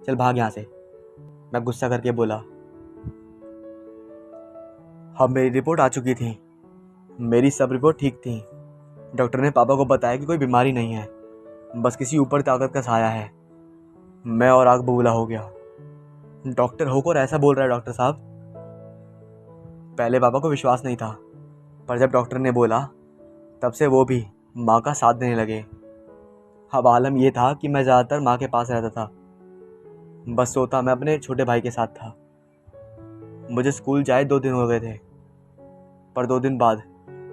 चल भाग यहाँ से। मैं गुस्सा करके बोला। अब मेरी रिपोर्ट आ चुकी थी। मेरी सब रिपोर्ट ठीक थी। डॉक्टर ने पापा को बताया कि कोई बीमारी नहीं है, बस किसी ऊपर ताकत का साया है। मैं और आग बबूला हो गया। डॉक्टर होकर ऐसा बोल रहा है डॉक्टर साहब। पहले पापा को विश्वास नहीं था, पर जब डॉक्टर ने बोला तब से वो भी माँ का साथ देने लगे। अब आलम ये था कि मैं ज़्यादातर माँ के पास रहता था, बस सोता मैं अपने छोटे भाई के साथ था। मुझे स्कूल जाए 2 दिन हो गए थे, पर 2 दिन बाद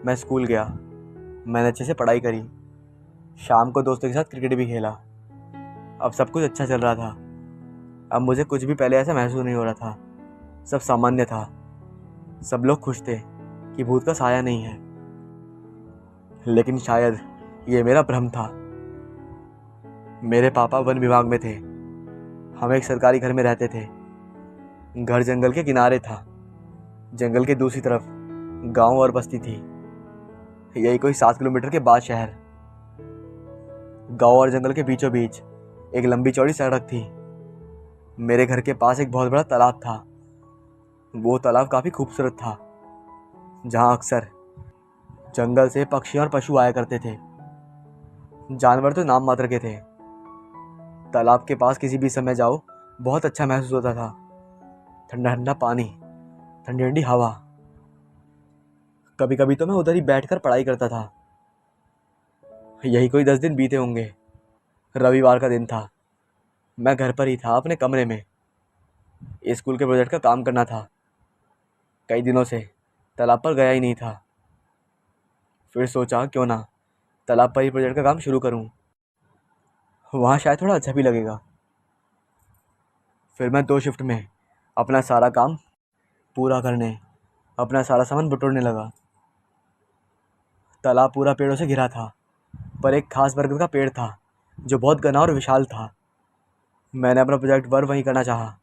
मैं स्कूल गया। मैंने अच्छे से पढ़ाई करी, शाम को दोस्तों के साथ क्रिकेट भी खेला। अब सब कुछ अच्छा चल रहा था। अब मुझे कुछ भी पहले ऐसा महसूस नहीं हो रहा था। सब सामान्य था। सब लोग खुश थे कि भूत का साया नहीं है। लेकिन शायद ये मेरा भ्रम था। मेरे पापा वन विभाग में थे। हम एक सरकारी घर में रहते थे। घर जंगल के किनारे था। जंगल के दूसरी तरफ गांव और बस्ती थी। यही कोई 7 किलोमीटर के बाद शहर। गांव और जंगल के बीचों बीच एक लंबी चौड़ी सड़क थी। मेरे घर के पास एक बहुत बड़ा तालाब था। वो तालाब काफ़ी खूबसूरत था, जहाँ अक्सर जंगल से पक्षी और पशु आया करते थे। जानवर तो नाम मात्र के थे। तालाब के पास किसी भी समय जाओ, बहुत अच्छा महसूस होता था। ठंडा ठंडा पानी, ठंडी ठंडी हवा। कभी कभी तो मैं उधर ही बैठकर पढ़ाई करता था। यही कोई 10 दिन बीते होंगे। रविवार का दिन था। मैं घर पर ही था, अपने कमरे में। स्कूल के प्रोजेक्ट का काम करना था। कई दिनों से तालाब पर गया ही नहीं था। फिर सोचा क्यों ना तालाब पर ही प्रोजेक्ट का काम शुरू करूं। वहाँ शायद थोड़ा अच्छा भी लगेगा। फिर मैं 2 शिफ्ट में अपना सारा काम पूरा करने, अपना सारा सामान बटोरने लगा। तालाब पूरा पेड़ों से घिरा था, पर एक खास बरगद का पेड़ था जो बहुत घना और विशाल था। मैंने अपना प्रोजेक्ट वर्क वहीं करना चाहा।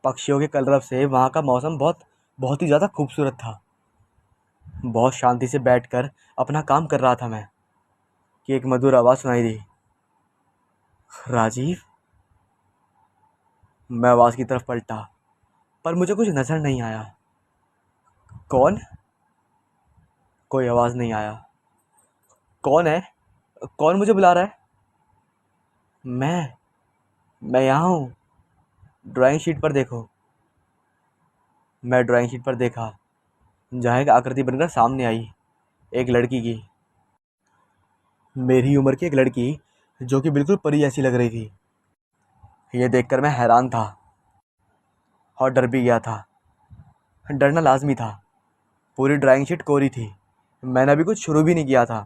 पक्षियों के कलरव से वहाँ का मौसम बहुत बहुत ही ज़्यादा खूबसूरत था। बहुत शांति से बैठकर अपना काम कर रहा था मैं कि एक मधुर आवाज़ सुनाई दी। राजीव। मैं आवाज़ की तरफ पलटा, पर मुझे कुछ नज़र नहीं आया। कौन? कोई आवाज़ नहीं आया। कौन है? कौन मुझे बुला रहा है? मैं यहाँ हूँ। ड्राइंग शीट पर देखो। मैं ड्राइंग शीट पर देखा, जहाँ एक आकृति बनकर सामने आई। एक लड़की की, मेरी उम्र की एक लड़की, जो कि बिल्कुल परी जैसी लग रही थी। ये देखकर मैं हैरान था और डर भी गया था। डरना लाजमी था। पूरी ड्राइंग शीट कोरी थी। मैंने अभी कुछ शुरू भी नहीं किया था।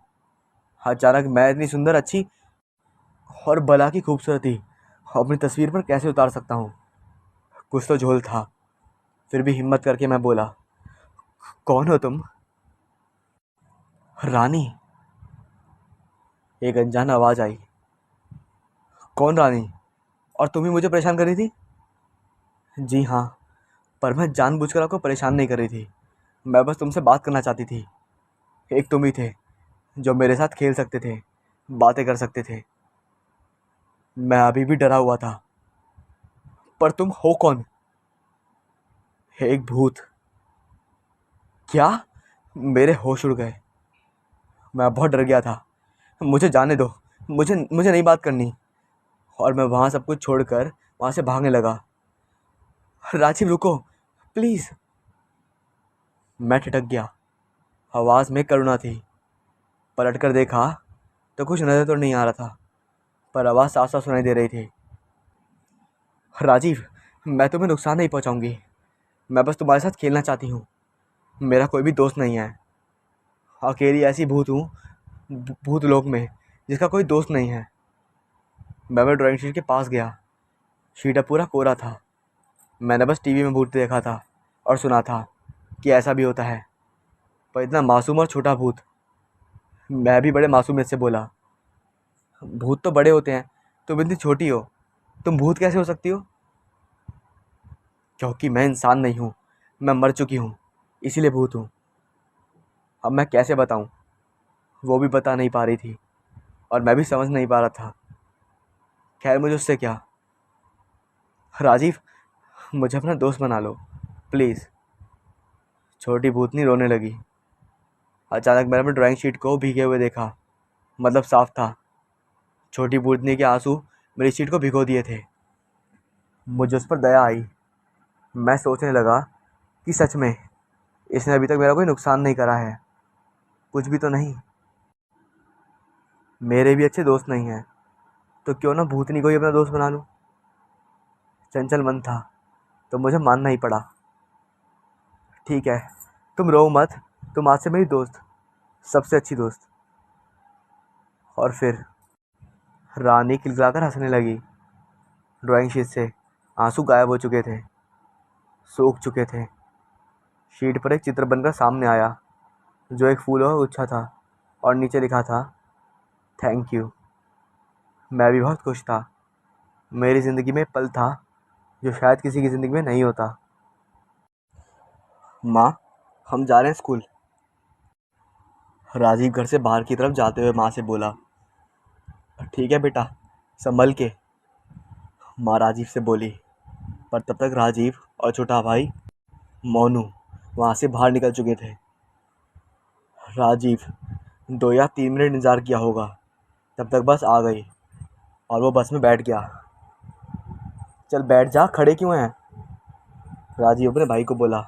अचानक मैं इतनी सुंदर, अच्छी और भला की खूबसूरती अपनी तस्वीर पर कैसे उतार सकता हूँ? कुछ तो झोल था। फिर भी हिम्मत करके मैं बोला, कौन हो तुम? रानी। एक अनजान आवाज़ आई। कौन रानी? और तुम ही मुझे परेशान कर रही थी? जी हाँ, पर मैं जानबूझकर आपको परेशान नहीं कर रही थी। मैं बस तुमसे बात करना चाहती थी। एक तुम ही थे जो मेरे साथ खेल सकते थे, बातें कर सकते थे। मैं अभी भी डरा हुआ था। पर तुम हो कौन? एक भूत। क्या? मेरे होश उड़ गए। मैं बहुत डर गया था। मुझे जाने दो। मुझे मुझे नहीं बात करनी। और मैं वहाँ सब कुछ छोड़कर वहाँ से भागने लगा। राजीव रुको, प्लीज़। मैं ठिठक गया। आवाज़ में करुणा थी। पलट कर देखा तो कुछ नज़र तो नहीं आ रहा था, पर आवाज़ साफ साफ सुनाई दे रही थी। राजीव, मैं तुम्हें नुकसान नहीं पहुँचाऊँगी। मैं बस तुम्हारे साथ खेलना चाहती हूँ। मेरा कोई भी दोस्त नहीं है। अकेली ऐसी भूत हूँ भूत लोक में, जिसका कोई दोस्त नहीं है। मैं ड्राइंग शीट के पास गया। शीट अब पूरा कोरा था। मैंने बस टीवी में भूत देखा था और सुना था कि ऐसा भी होता है, पर इतना मासूम और छोटा भूत। मैं भी बड़े मासूमियत से बोला, भूत तो बड़े होते हैं, तुम इतनी छोटी हो, तुम भूत कैसे हो सकती हो? क्योंकि मैं इंसान नहीं हूँ, मैं मर चुकी हूँ, इसीलिए भूत हूँ। अब मैं कैसे बताऊँ? वो भी बता नहीं पा रही थी और मैं भी समझ नहीं पा रहा था। खैर, मुझे उससे क्या। राजीव, मुझे अपना दोस्त बना लो प्लीज़। छोटी भूतनी रोने लगी। अचानक मैंने अपनी ड्राइंग शीट को भीगे हुए देखा, मतलब साफ था। छोटी भूतनी के आंसू मेरी शीट को भिगो दिए थे। मुझे उस पर दया आई। मैं सोचने लगा कि सच में इसने अभी तक मेरा कोई नुकसान नहीं करा है। कुछ भी तो नहीं। मेरे भी अच्छे दोस्त नहीं हैं, तो क्यों ना भूतनी को ही अपना दोस्त बना लूं। चंचल मन था, तो मुझे मानना ही पड़ा। ठीक है, तुम रो मत, तुम आज से मेरी दोस्त, सबसे अच्छी दोस्त। और फिर रानी खिलखिलाकर हंसने लगी। ड्राइंग शीट से आंसू गायब हो चुके थे, सूख चुके थे। शीट पर एक चित्र बनकर सामने आया, जो एक फूलों का गुच्छा था, और नीचे लिखा था थैंक यू। मैं भी बहुत खुश था। मेरी ज़िंदगी में एक पल था जो शायद किसी की ज़िंदगी में नहीं होता। माँ, हम जा रहे हैं स्कूल। राजीव घर से बाहर की तरफ जाते हुए माँ से बोला। ठीक है बेटा, संभल के, माँ राजीव से बोली। पर तब तक राजीव और छोटा भाई मोनू वहाँ से बाहर निकल चुके थे। राजीव 2 या 3 मिनट इंतज़ार किया होगा, तब तक बस आ गई और वो बस में बैठ गया। चल बैठ जा, खड़े क्यों हैं, राजीव अपने भाई को बोला।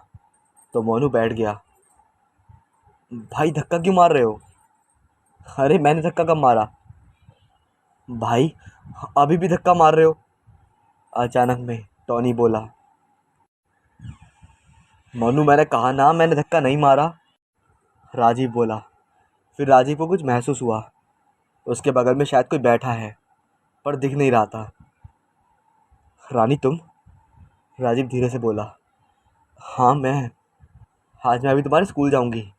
तो मोनू बैठ गया। भाई धक्का क्यों मार रहे हो? अरे मैंने धक्का कब मारा? भाई अभी भी धक्का मार रहे हो, अचानक में टॉनी बोला। मोनू मैंने कहा ना, मैंने धक्का नहीं मारा, राजीव बोला। फिर राजीव को कुछ महसूस हुआ। उसके बगल में शायद कोई बैठा है, पर दिख नहीं रहा था। रानी तुम, राजीव धीरे से बोला। हाँ मैं, आज मैं अभी तुम्हारे स्कूल जाऊंगी।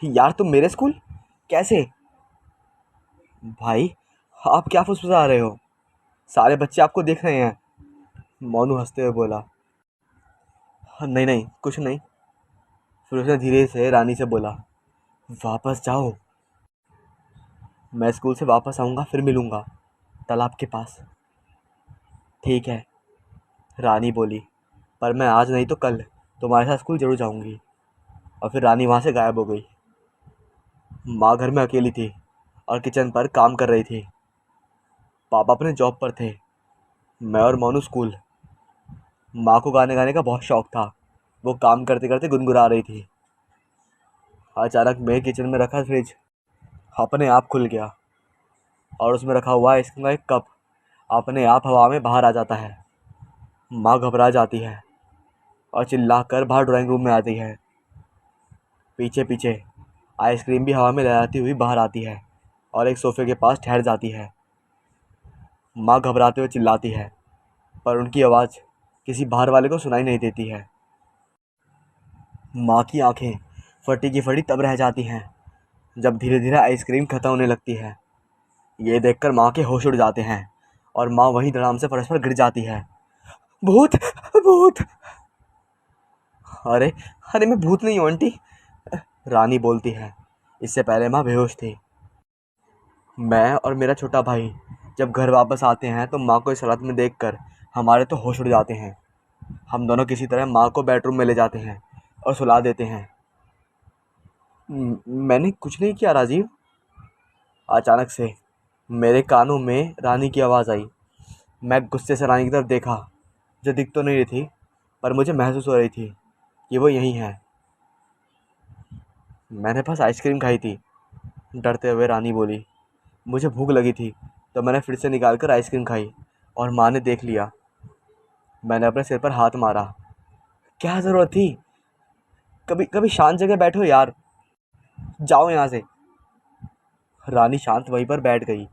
यार तुम मेरे स्कूल कैसे? भाई आप क्या फुसफुसा रहे हो, सारे बच्चे आपको देख रहे हैं, मोनू हंसते हुए बोला। "हाँ, नहीं नहीं कुछ नहीं। फिर उसने धीरे से रानी से बोला, वापस जाओ, मैं स्कूल से वापस आऊँगा फिर मिलूँगा तालाब के पास। ठीक है, रानी बोली। पर मैं आज नहीं तो कल तुम्हारे साथ स्कूल जरूर जाऊँगी। और फिर रानी वहाँ से गायब हो गई। माँ घर में अकेली थी और किचन पर काम कर रही थी। पापा अपने जॉब पर थे, मैं और मोनू स्कूल। माँ को गाने गाने का बहुत शौक था, वो काम करते करते गुनगुना रही थी। अचानक मेरे किचन में रखा फ्रिज अपने आप खुल गया और उसमें रखा हुआ आइसक्रीम का एक कप अपने आप हवा में बाहर आ जाता है। माँ घबरा जाती है और चिल्ला कर बाहर ड्राइंग रूम में आती है। पीछे पीछे आइसक्रीम भी हवा में लहराती हुई बाहर आती है और एक सोफे के पास ठहर जाती है। माँ घबराते हुए चिल्लाती है, पर उनकी आवाज़ किसी बाहर वाले को सुनाई नहीं देती है। माँ की आंखें फटी की फटी तब रह जाती हैं जब धीरे धीरे आइसक्रीम खत्म होने लगती है। ये देखकर माँ के होश उड़ जाते हैं और माँ वहीं धड़ाम से फर्श पर गिर जाती है। भूत, भूत। अरे, अरे मैं भूत नहीं हूँ आंटी, रानी बोलती है। इससे पहले माँ बेहोश थी। मैं और मेरा छोटा भाई जब घर वापस आते हैं तो माँ को इस हालत में देखकर हमारे तो होश उड़ जाते हैं। हम दोनों किसी तरह माँ को बेडरूम में ले जाते हैं और सुला देते हैं। मैंने कुछ नहीं किया राजीव, अचानक से मेरे कानों में रानी की आवाज़ आई। मैं गुस्से से रानी की तरफ देखा, जो दिख तो नहीं रही थी, पर मुझे महसूस हो रही थी कि वो यहीं है। मैंने बस आइसक्रीम खाई थी, डरते हुए रानी बोली। मुझे भूख लगी थी तो मैंने फिर से निकाल कर आइसक्रीम खाई और माँ ने देख लिया। मैंने अपने सिर पर हाथ मारा। क्या ज़रूरत थी? कभी कभी शांत जगह बैठो यार, जाओ यहाँ से। रानी शांत वहीं पर बैठ गई।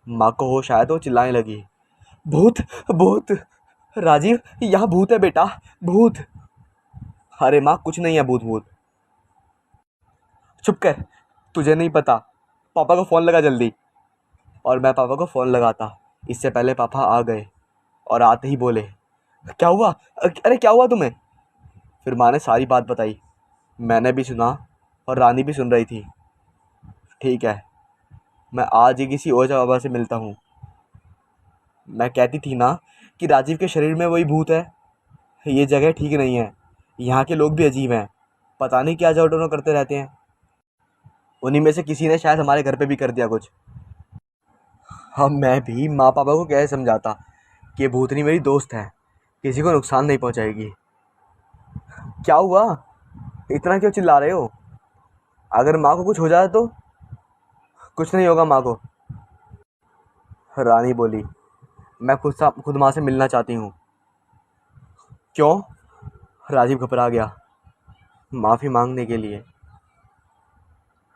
माँ को होश आया तो वो चिल्लाने लगी, भूत, भूत, राजीव यहाँ भूत है बेटा, भूत। अरे माँ कुछ नहीं है भूत भूत। चुप कर, तुझे नहीं पता, पापा को फ़ोन लगा जल्दी। और मैं पापा को फ़ोन लगाता इससे पहले पापा आ गए और आते ही बोले, क्या हुआ? अरे क्या हुआ तुम्हें? फिर माँ ने सारी बात बताई। मैंने भी सुना और रानी भी सुन रही थी। ठीक है, मैं आज ही किसी और बाबा से मिलता हूँ। मैं कहती थी ना कि राजीव के शरीर में वही भूत है। ये जगह ठीक नहीं है, यहाँ के लोग भी अजीब हैं, पता नहीं क्या जादू करते रहते हैं। उन्हीं में से किसी ने शायद हमारे घर पे भी कर दिया कुछ। हम मैं भी माँ पापा को कैसे समझाता कि ये भूतनी मेरी दोस्त है, किसी को नुकसान नहीं पहुँचाएगी। क्या हुआ, इतना क्यों चिल्ला रहे हो? अगर माँ को कुछ हो जाए तो? कुछ नहीं होगा माँ को, रानी बोली। मैं खुद माँ से मिलना चाहती हूँ। क्यों? राजीव घबरा गया। माफ़ी मांगने के लिए।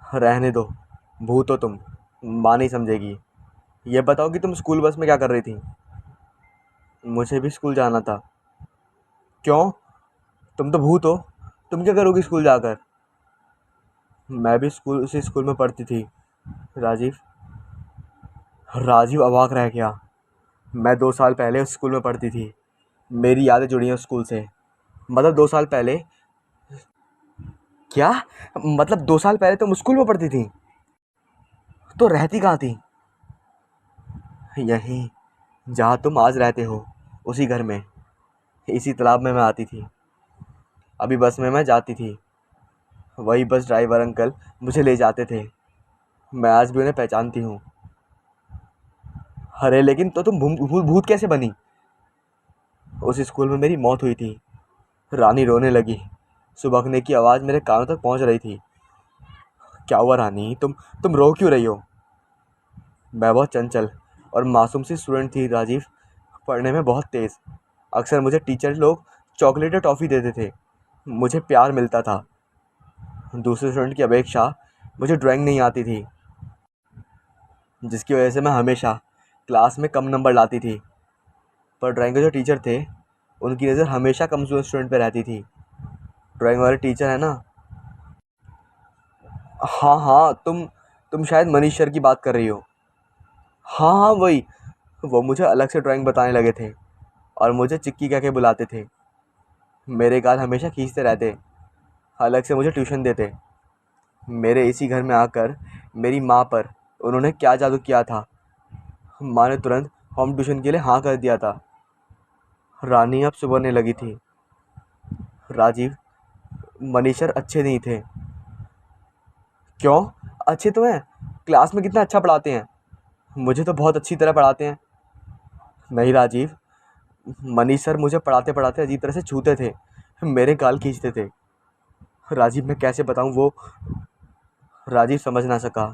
रहने दो, भूत हो तुम, माँ नहीं समझेगी। ये बताओ कि तुम स्कूल बस में क्या कर रही थी? मुझे भी स्कूल जाना था। क्यों? तुम तो भूत हो, तुम क्या करोगी स्कूल जाकर? मैं भी उसी स्कूल में पढ़ती थी। राजीव राजीव अवाक रह गया। मैं 2 साल पहले उस स्कूल में पढ़ती थी। मेरी यादें जुड़ी हैं उस स्कूल से। मतलब 2 साल पहले? क्या? मतलब 2 साल पहले तुम स्कूल में पढ़ती थी? तो रहती कहाँ थी? यहीं, जहाँ तुम आज रहते हो, उसी घर में, इसी तालाब में मैं आती थी। अभी बस में मैं जाती थी, वही बस ड्राइवर अंकल मुझे ले जाते थे। मैं आज भी उन्हें पहचानती हूँ। अरे लेकिन तो तुम भूत कैसे बनी? उस स्कूल में मेरी मौत हुई थी। रानी रोने लगी। सुबकने की आवाज़ मेरे कानों तक पहुँच रही थी। क्या हुआ रानी, तुम रो क्यों रही हो? मैं बहुत चंचल और मासूम सी स्टूडेंट थी राजीव, पढ़ने में बहुत तेज़। अक्सर मुझे टीचर लोग चॉकलेट या टॉफ़ी देते थे, मुझे प्यार मिलता था। दूसरे स्टूडेंट की अपेक्षा मुझे ड्राइंग नहीं आती थी, जिसकी वजह से मैं हमेशा क्लास में कम नंबर लाती थी। पर ड्राइंग के जो टीचर थे, उनकी नज़र हमेशा कमज़ोर स्टूडेंट पे रहती थी। ड्राइंग वाले टीचर है ना? हाँ हाँ, तुम शायद मनीष सर की बात कर रही हो। हाँ हाँ, वही। वो मुझे अलग से ड्राइंग बताने लगे थे और मुझे चिक्की कह के बुलाते थे। मेरे गाल हमेशा खींचते रहते, अलग से मुझे ट्यूशन देते। मेरे इसी घर में आकर मेरी माँ पर उन्होंने क्या जादू किया था, माँ ने तुरंत होम ट्यूशन के लिए हाँ कर दिया था। रानी अब सुबहने लगी थी। राजीव, मनीष सर अच्छे नहीं थे। क्यों? अच्छे तो हैं, क्लास में कितना अच्छा पढ़ाते हैं, मुझे तो बहुत अच्छी तरह पढ़ाते हैं। नहीं राजीव, मनीष सर मुझे पढ़ाते पढ़ाते अजीब तरह से छूते थे, मेरे गाल खींचते थे। राजीव मैं कैसे बताऊं वो? राजीव समझ ना सका।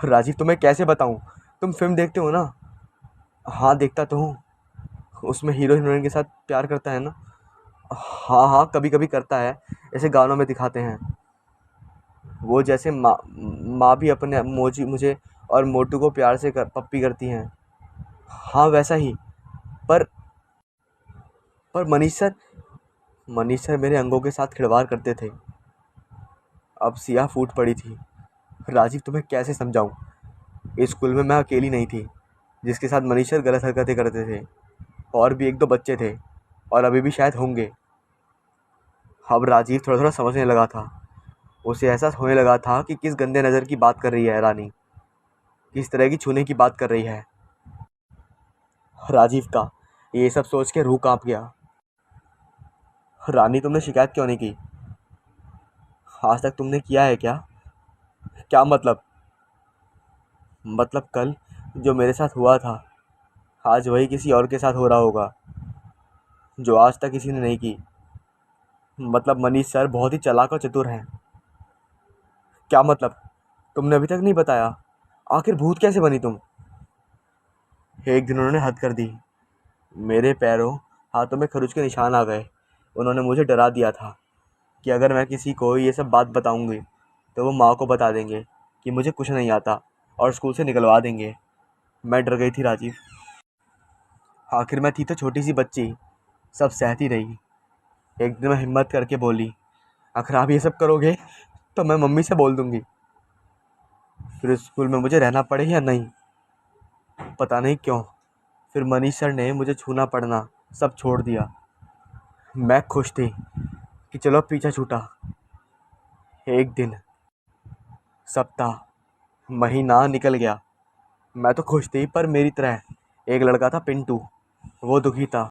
राजीव तुम्हें कैसे बताऊं? तुम फिल्म देखते हो ना? हाँ देखता तो हूँ। उसमें हीरो हीरोइन के साथ प्यार करता है ना? हाँ हाँ, कभी कभी करता है, ऐसे गानों में दिखाते हैं। वो जैसे माँ माँ भी अपने मोजी मुझे और मोटू को प्यार से पप्पी करती हैं। हाँ वैसा ही। पर पर मनीष सर मेरे अंगों के साथ खिलवाड़ करते थे। अब सिया फूट पड़ी थी। राजीव तुम्हें कैसे समझाऊं? इस स्कूल में मैं अकेली नहीं थी जिसके साथ मनीष सर गलत हरकतें करते थे। और भी एक दो बच्चे थे, और अभी भी शायद होंगे। अब राजीव थोड़ा थोड़ा समझने लगा था। उसे एहसास होने लगा था कि किस गंदे नज़र की बात कर रही है रानी, किस तरह की छूने की बात कर रही है। राजीव का ये सब सोच के रूह कांप गया। रानी तुमने शिकायत क्यों नहीं की? आज तक तुमने किया है क्या? क्या मतलब? मतलब कल जो मेरे साथ हुआ था, आज वही किसी और के साथ हो रहा होगा, जो आज तक किसी ने नहीं की। मतलब मनीष सर बहुत ही चालाक और चतुर हैं। क्या मतलब? तुमने अभी तक नहीं बताया, आखिर भूत कैसे बनी तुम? एक दिन उन्होंने हद कर दी। मेरे पैरों हाथों में खरोच के निशान आ गए। उन्होंने मुझे डरा दिया था कि अगर मैं किसी को ये सब बात बताऊंगी तो वो माँ को बता देंगे कि मुझे कुछ नहीं आता और स्कूल से निकलवा देंगे। मैं डर गई थी राजीव। आखिर मैं थी तो छोटी सी बच्ची, सब सहती रही। एक दिन मैं हिम्मत करके बोली, अगर आप ये सब करोगे तो मैं मम्मी से बोल दूंगी। फिर स्कूल में मुझे रहना पड़े या नहीं, पता नहीं क्यों, फिर मनीष सर ने मुझे छूना पड़ना सब छोड़ दिया। मैं खुश थी कि चलो पीछा छूटा। एक दिन, सप्ताह, महीना निकल गया। मैं तो खुश थी, पर मेरी तरह एक लड़का था पिंटू, वो दुखी था।